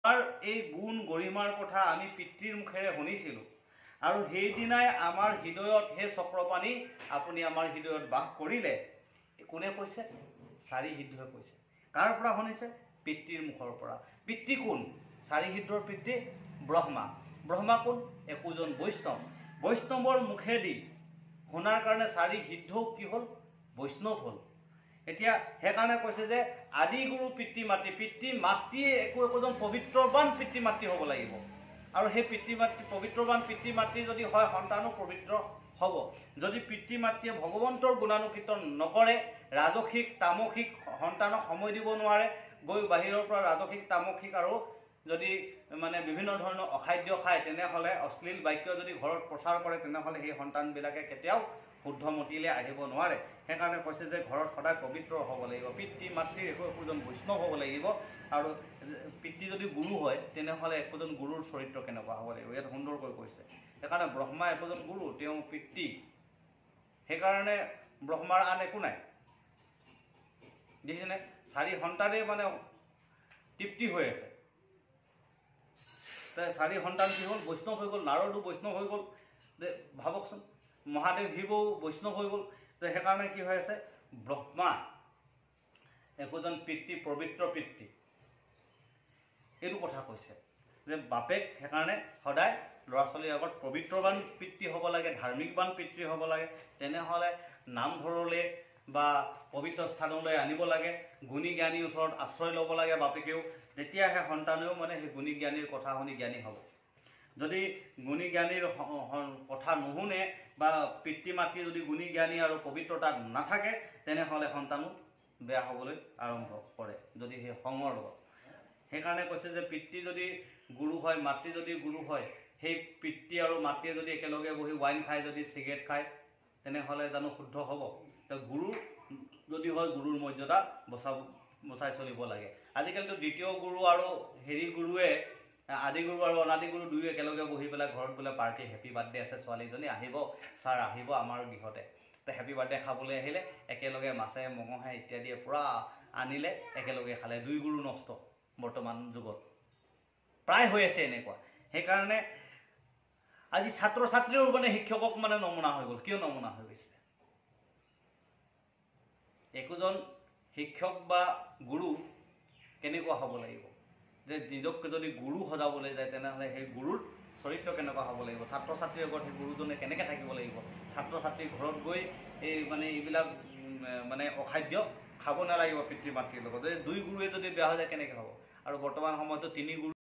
আমাৰ এই গুণ গৰিমাৰ কথা আমি পিতৃৰ মুখেৰে শুনিছিলোঁ আৰু সেইদিনাই আমাৰ হৃদয়ত সেই চক্ৰপাণী আপুনি আমাৰ হৃদয়ত বাস কৰিলে। কোনে কৈছে? চাৰি সিদ্ধই কৈছে। কাৰ পৰা শুনিছে? পিতৃৰ মুখৰ পৰা। পিতৃ কোন? চাৰি সিদ্ধৰ পিতৃ ব্ৰহ্মা। ব্ৰহ্মা কোন? একোজন বৈষ্ণৱ। বৈষ্ণৱৰ মুখেদি শুনাৰ কাৰণে চাৰি সিদ্ধও কি হ'ল? বৈষ্ণৱ হ'ল। এতিয়া সেইকাৰণে কৈছে যে আদি গুৰু পিতৃ মাতৃ। পিতৃ মাতৃয়ে একোজন পবিত্ৰবান পিতৃ মাতৃ হ'ব লাগিব আৰু সেই পিতৃ মাতৃ পবিত্ৰবান পিতৃ মাতৃ যদি হয় সন্তানো পবিত্ৰ হ'ব। যদি পিতৃ মাতৃয়ে ভগৱন্তৰ গুণানুকীৰ্তন নকৰে, ৰাজসিক তামসিক সন্তানক সময় দিব নোৱাৰে, গৈ বাহিৰৰ পৰা ৰাজসিক তামসিক আৰু যদি মানে বিভিন্ন ধৰণৰ অখাদ্য খায়, তেনেহ'লে অশ্লীল বাক্য যদি ঘৰত প্ৰচাৰ কৰে, তেনেহ'লে সেই সন্তানবিলাকে কেতিয়াও শুদ্ধমতিলৈ আহিব নোৱাৰে। সেইকাৰণে কৈছে যে ঘৰত সদায় পবিত্ৰ হ'ব লাগিব। পিতৃ মাতৃৰ একোজন বৈষ্ণৱ হ'ব লাগিব আৰু পিতৃ যদি গুৰু হয় তেনেহ'লে একোজন গুৰুৰ চৰিত্ৰ কেনেকুৱা হ'ব লাগিব, ইয়াত সুন্দৰকৈ কৈছে। সেইকাৰণে ব্ৰহ্মা একোজন গুৰু, তেওঁ পিতৃ। সেইকাৰণে ব্ৰহ্মাৰ আন একো নাই। দেখিছেনে? চাৰি সন্তানেই মানে তৃপ্তি হৈ আছে। চাৰি সন্তান কি হ'ল? বৈষ্ণৱ হৈ গ'ল। নাৰদো বৈষ্ণৱ হৈ গ'ল। ভাবকচোন, মহাদেৱ শিৱও বৈষ্ণৱ হৈ গ'ল। সেইকাৰণে কি হৈ আছে? ব্ৰহ্মা একোজন পিতৃ, পবিত্ৰ পিতৃ। এইটো কথা কৈছে যে বাপেক সেইকাৰণে সদায় ল'ৰা ছোৱালীৰ আগত পবিত্ৰবান পিতৃ হ'ব লাগে, ধাৰ্মিকবান পিতৃ হ'ব লাগে। তেনেহ'লে নামঘৰলৈ বা পবিত্ৰ স্থানলৈ আনিব লাগে, গুণী জ্ঞানীৰ ওচৰত আশ্ৰয় ল'ব লাগে বাপেকেও। তেতিয়াহে সন্তানেও মানে সেই গুণী জ্ঞানীৰ কথা শুনি জ্ঞানী হ'ব। যদি গুণী জ্ঞানীৰ কথা নুশুনে বা পিতৃ মাতৃ যদি গুণী জ্ঞানী আৰু পবিত্ৰতাত নাথাকে, তেনেহ'লে সন্তানো বেয়া হ'বলৈ আৰম্ভ কৰে, যদি সেই সংগৰ লগত। সেইকাৰণে কৈছে যে পিতৃ যদি গুৰু হয়, মাতৃ যদি গুৰু হয়, সেই পিতৃ আৰু মাতৃয়ে যদি একেলগে বহি ৱাইন খায়, যদি চিগাৰেট খায়, তেনেহ'লে জানো শুদ্ধ হ'ব? গুৰু যদি হয়, গুৰুৰ মৰ্যাদা বচাই চলিব লাগে। আজিকালিতো দ্বিতীয় গুৰু আৰু গুৰুৱে, আদি গুৰু আৰু অনাদি গুৰু দুয়ো একেলগে বহি পেলাই ঘৰত বোলে পাৰ্টি, হেপী বাৰ্থডে আছে ছোৱালীজনী, আহিব ছাৰ, আহিব আমাৰ গৃহতে। হেপী বাৰ্থডে খাবলৈ আহিলে, একেলগে মাছে মঙহে ইত্যাদিয়ে পূৰা আনিলে, একেলগে খালে। দুই গুৰু নষ্ট বৰ্তমান যুগত প্ৰায় হৈ আছে এনেকুৱা। সেইকাৰণে আজি ছাত্ৰ ছাত্ৰীও মানে শিক্ষকক মানে নমুনা হৈ গ'ল। কিয় নমুনা হৈ গৈছে? একোজন শিক্ষক বা গুৰু কেনেকুৱা হ'ব লাগিব, যে নিজক যদি গুৰু সজাবলৈ যায়, তেনেহ'লে সেই গুৰুৰ চৰিত্ৰ কেনেকুৱা হ'ব লাগিব, ছাত্ৰ ছাত্ৰীৰ আগত সেই গুৰুজনে কেনেকৈ থাকিব লাগিব, ছাত্ৰ ছাত্ৰীৰ ঘৰত গৈ এই মানে এইবিলাক মানে অখাদ্য খাব নালাগিব পিতৃ মাতৃৰ লগত। দুই গুৰুৱে যদি বেয়া হৈ যায় কেনেকৈ হ'ব? আৰু বৰ্তমান সময়তো তিনি গুৰু